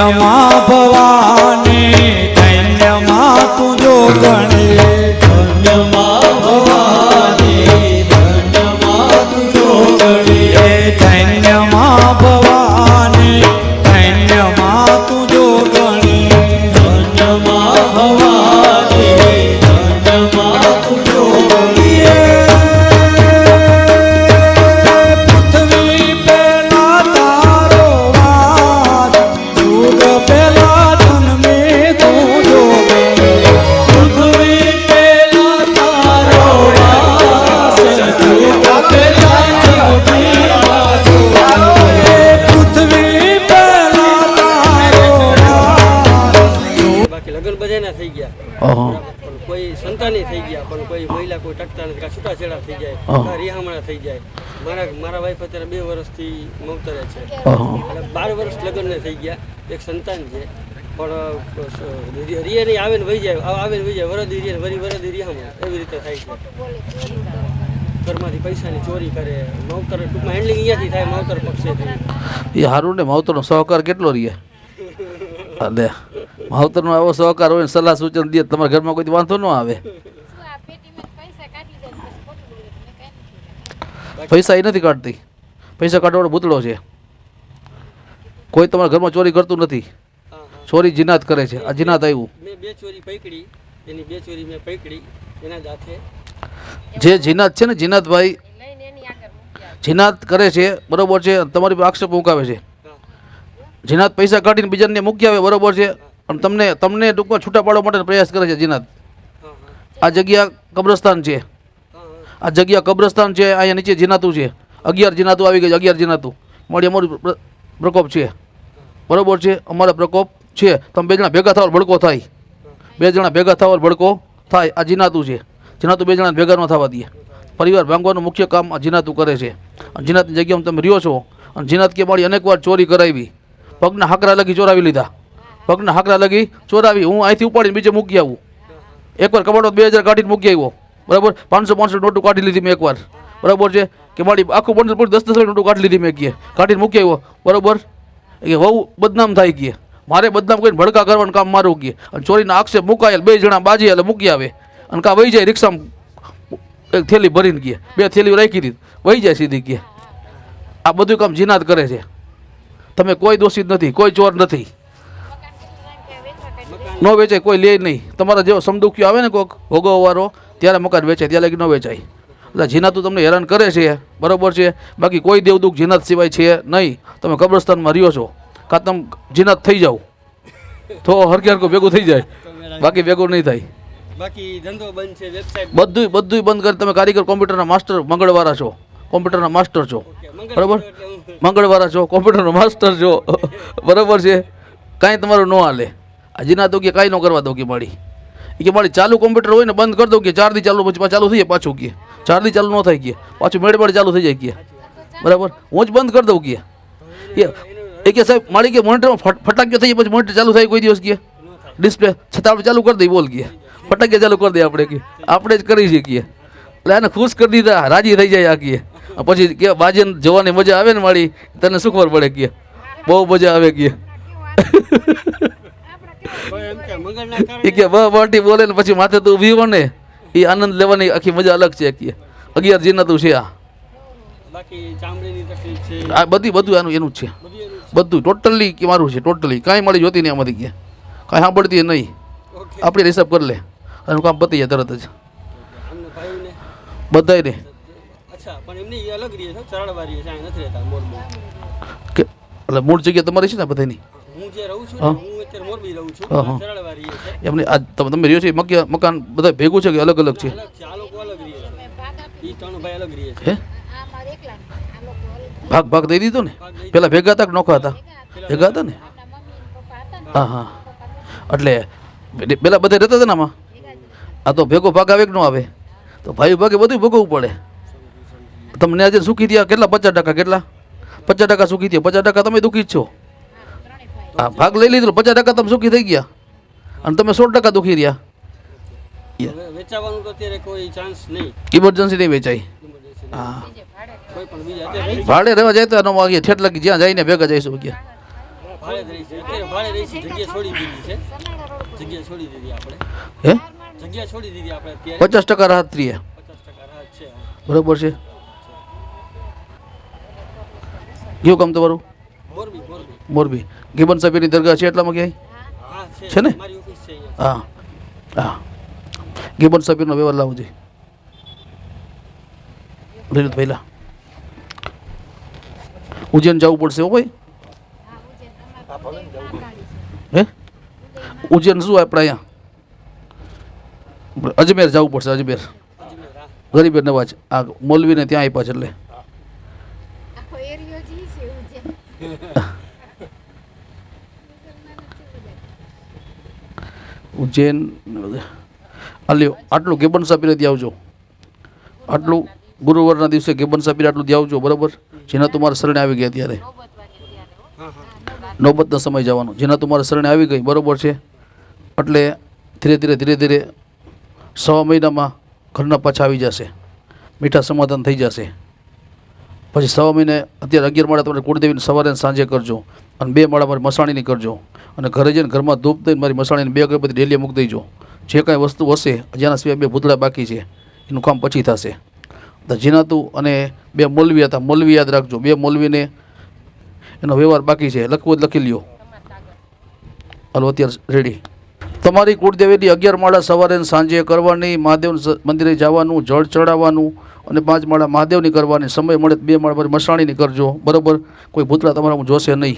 ધન્યમાં ભવાની ધન્યમાં તું જોગણી ધન્યમાં ભવાની ધન્યમાં તું જોગણી ધન્યમાં ભવાની ધન્યમાં તું જોગણી ધન્યમાં ભવાની ધન્યમાં તું જોગણી પૃથ્વી પેલા તારો વાસ યુગ પેલા જન્મે તું જોગણી પૃથ્વી પેલા તારો વાસ યુગ પેલા જન્મે પૃથ્વી પેલા તારો વાસ બાકી લગ્ન બધાના થઈ ગયા ઓહો પણ કોઈ સંતાની થઈ ગયા પણ કોઈ મહિલા કોઈ ટકતા નથી કાં છૂટાછેડા થઈ જાય હા. કાં રિહામણા થઈ જાય મારા વાઈફ અત્યારે 2 વર્ષથી મવતરે છે ઓહો એટલે 12 વર્ષ લગ્નને થઈ ગયા એક સંતાન છે પણ રિયા નહીં આવે ને વહી જાય આવે ને વહી જાય વરદી રિયા વરી વરદી રિહામણા એવી રીતે થાય છે ઘરમાંથી પૈસાની ચોરી કરે માવતર ટૂંકમાં હેન્ડલિંગ અહીંયાથી થાય માવતર પક્ષેથી એ સારું ને માવતરનો સહકાર કેટલો રહીએ એટલે માવતરનો આવો સહકાર હોય ને સલાહ સૂચન દે તમારા ઘરમાં કોઈ વાંધો ન આવે પૈસા એ નથી કાઢતી પૈસા કાઢવાનો ભૂતળો છે કોઈ તમારા ઘરમાં ચોરી કરતું નથી ચોરી જીનાત કરે છે આ જીનાત આવ્યું મેં 2 ચોરી પકડી એની 2 ચોરી મેં પકડી એના જ હાથે જે જીનાત છે ને જીનાતભાઈ જીનાત કરે છે બરોબર છે તમારી પર આક્ષેપ મુકાવે છે જીનાત પૈસા કાઢીને બીજાને મૂકી આવે બરોબર છે અને તમને ટૂંકમાં છૂટા પાડવા માટે પ્રયાસ કરે છે જીનાત આ જગ્યા કબ્રસ્તાન છે આ જગ્યા કબ્રસ્તાન છે અહીંયા નીચે જીનાતું છે 11 જીનાતું આવી ગઈ 11 જીનાતું મળી અમારું પ્રકોપ છે બરોબર છે અમારો પ્રકોપ છે તમે 2 જણા ભેગા થાવ ભડકો થાય 2 જણા ભેગા થાવ ભડકો થાય આ જીનાતું છે જીનાતું 2 જણા ભેગા ન થવા દે પરિવાર ભાંગવાનું મુખ્ય કામ આ જીનાતું કરે છે અને જીનાતની જગ્યામાં તમે રહ્યો છો અને જીનાત કે મારી અનેક વાર ચોરી કરાવી પગના હાકરા લગી ચોરાવી લીધા પગના હાકરા લગી ચોરાવી હું અહીંથી ઉપાડીને બીજે મૂકી આવું એકવાર કબાટો 2000 કાઢીને મૂકી આવ્યો બરાબર 500 નોટો કાઢી લીધી મેં એકવાર બરાબર છે કે મારી આખું 10 નોટો કાઢી લીધી મેં કહે કાઢીને મૂકી આવ્યો બરાબર કે બહુ બદનામ થાય કહે મારે બદનામ કરીને ભડકા કરવાનું કામ મારું કહે અને ચોરીના આક્ષેપ મુકાયેલ 2 જણા બાજી એટલે મૂકી આવે અને કાં વહી જાય રિક્ષામાં એક થેલી ભરીને કહે 2 થેલીઓ રાખી દીધી વહી જાય સીધી કહે આ બધું કામ જીનાત કરે છે તમે કોઈ દોષિત નથી કોઈ ચોર નથી ન વેચાય કોઈ લે નહીં તમારા જેવો સમદુખ્યો આવે ને કોઈક ભોગવવાળો ત્યારે મકાન વેચાય ત્યાં લગી ન વેચાય એટલે જીનાતું તમને હેરાન કરે છે બરાબર છે બાકી કોઈ દેવદુખ જીનાત સિવાય છે નહીં તમે કબ્રસ્તાનમાં રહ્યો છો કાં તમે જીનાત થઈ જાઓ તો હરકે હરકો ભેગું થઈ જાય બાકી ભેગું નહીં થાય બાકી ધંધો બંધ છે વેબસાઇટ બધું બંધ કરી તમે કારીગર કોમ્પ્યુટરના માસ્ટર મંગળવાળા છો કોમ્પ્યુટરના માસ્ટર છો બરાબર મંગળવાળા છો કોમ્પ્યુટરનો માસ્ટર છો બરાબર છે કાંઈ તમારું ન હાલે આ જીનાતો કે કાંઈ ન કરવા દો કે મારી એ કે મારી ચાલુ કોમ્પ્યુટર હોય ને બંધ કરી દઉં કે 4 દી ચાલુ પછી ચાલુ થઈ જાય પાછું કે 4 દી ચાલુ ન થાય કે પાછું મેળે ચાલુ થઈ જાય કે બરાબર હું જ બંધ કરી દઉં કે એ કે સાહેબ મારી કે મોનિટરમાં ફટાક્યો થઈ જાય પછી મોનિટર ચાલુ થાય કોઈ દિવસ કે ડિસ્પ્લે છતાં આપણે ચાલુ કરી દઈએ બોલ કે ફટાક્યા ચાલુ કરી દઈએ આપણે જ કરી શકીએ એટલે એને ખુશ કરી દીધા રાજી થઈ જાય આ કહે પછી કે બાજીને જોવાની મજા આવે ને મારી તને શું ખબર પડે કે બહુ મજા આવે કે એ કે બાટી બોલે ને પછી માથે તું ઊભી ને એ આનંદ લેવાની આખી મજા અલગ છે કે 11 જીનાતું છે આ બાકી ચામડીની તકલીફ છે આ બધું એનું જ છે બધું ટોટલી કે મારું છે ટોટલી કાંઈ મારી જોતી નહીં આમાંથી કે કાંઈ સાંભળતી નહીં આપણે હિસાબ કરી લે એનું કામ પતી જાય તરત જ અમને ભાઈઓને બધાય ને અચ્છા પણ એમની અલગ રહે છે ચરણવા રહે છે અહીં નથી રહેતા મોરબી કે એટલે મૂળ જગ્યા તમારી છે ને બધાની હું જે રહું છું હા. હું અત્યારે મોરબી રહું છું હા, હા. ચરણવા રહે છે એમને આ તમે રહ્યો છો એ મકાન બધા ભેગું છે કે અલગ અલગ છે અલગ છે આ લોકો અલગ રહે છે એ 3 ભાઈ અલગ રહે છે હે ભાગ દઈ દીધો ને પેલા ભેગા હતા કે નોખા હતા ભેગા હતા ને હા હા એટલે પેલા બધા રહેતા હતા ને આમાં આ તો ભેગો ભાગ આવે કે ન આવે તો ભાઈ ભાગે બધું ભોગવવું પડે તમને આજે સુખી થયા કેટલા 50% કેટલા 50% સુખી થયા 50% તમે દુઃખી જ છો હા ભાગ લઈ લીધો 50% તમે સુખી થઈ ગયા અને તમે 100% દુઃખી રહ્યા વેચાવાનું તો અત્યારે કોઈ ચાન્સ નહીં ઇમરજન્સી નહીં વેચાય હા કોઈ પણ બીજા અત્યારે ભાડે રહેવા જાય તો એનો ઠેઠ લગી જ્યાં જઈને ભેગા જઈશું કે ભાડે જ રહી છે અત્યારે ભાડે રહી છે જગ્યા છોડી દીધી છે જગ્યા છોડી દીધી આપણે હે જગ્યા છોડી દીધી આપણે અત્યારે 50% રાહત ત્રીએ 50% રાહત છે બરોબર છે. કયું કામ તમારું? મોરબી મોરબી મોરબી. ગિબન સાહેબની દરગાહ છે એટલામાં ક્યાંય? હા છે ને? મારી ઓફિસ છે અહીંયા હા હા. ગિબન સાહેબનો વ્યવહાર લાવો જોઈએ ધીરજ પહેલા. ઉજ્જૈન જવું પડશે હો ભાઈ. હે ઉજ્જૈન શું આપણે અહીંયા અજમેર જવું પડશે. અજમેર ગરીબે નવાજ આ મોલવીને ત્યાં આપ્યા છે એટલે આખો એરિયો જી છે ઉજ્જૈન. ઉજ્જૈન આલ્યો આટલું ગેબન સાપીને ત્યાં આવજો. આટલું ગુરુવારના દિવસે ગેબન સાપીને આટલું ત્યાં આવજો બરાબર. જેના તમારા શરણે આવી ગયા ત્યારે નોબતનો સમય જવાનો જેના તમારા શરણે આવી ગઈ બરાબર છે. એટલે ધીરે ધીરે 6 મહિનામાં ઘરના પાછા આવી જશે. મીઠા સમાધાન થઈ જશે. પછી 6 મહિને અત્યારે 11 માળા તમારે કુળદેવીને સવારે અને સાંજે કરજો અને 2 માળા મારી મસાણીની કરજો અને ઘરે જઈને ઘરમાં ધૂપ દઈને મારી મસાણીને 2 અગરબત્તી ડેલીએ મૂકી દેજો. જે કાંઈ વસ્તુ હશે જેના સિવાય 2 ભૂતળા બાકી છે એનું કામ પછી થશે. તો જીનાતું અને 2 મૌલવી હતા. મૌલવી યાદ રાખજો. 2 મૌલવીને એનો વ્યવહાર બાકી છે. લખવું જ લખી લ્યો. હાલો અત્યારે રેડી. તમારી કુળદેવીની 11 માળા સવારે અને સાંજે કરવાની. મહાદેવ મંદિરે જવાનું, જળ ચડાવવાનું અને 5 માળા મહાદેવની કરવાની. સમય મળે 2 માળા મારી મસાણીની કરજો બરાબર. કોઈ ભૂતળા તમારા જોશે નહીં.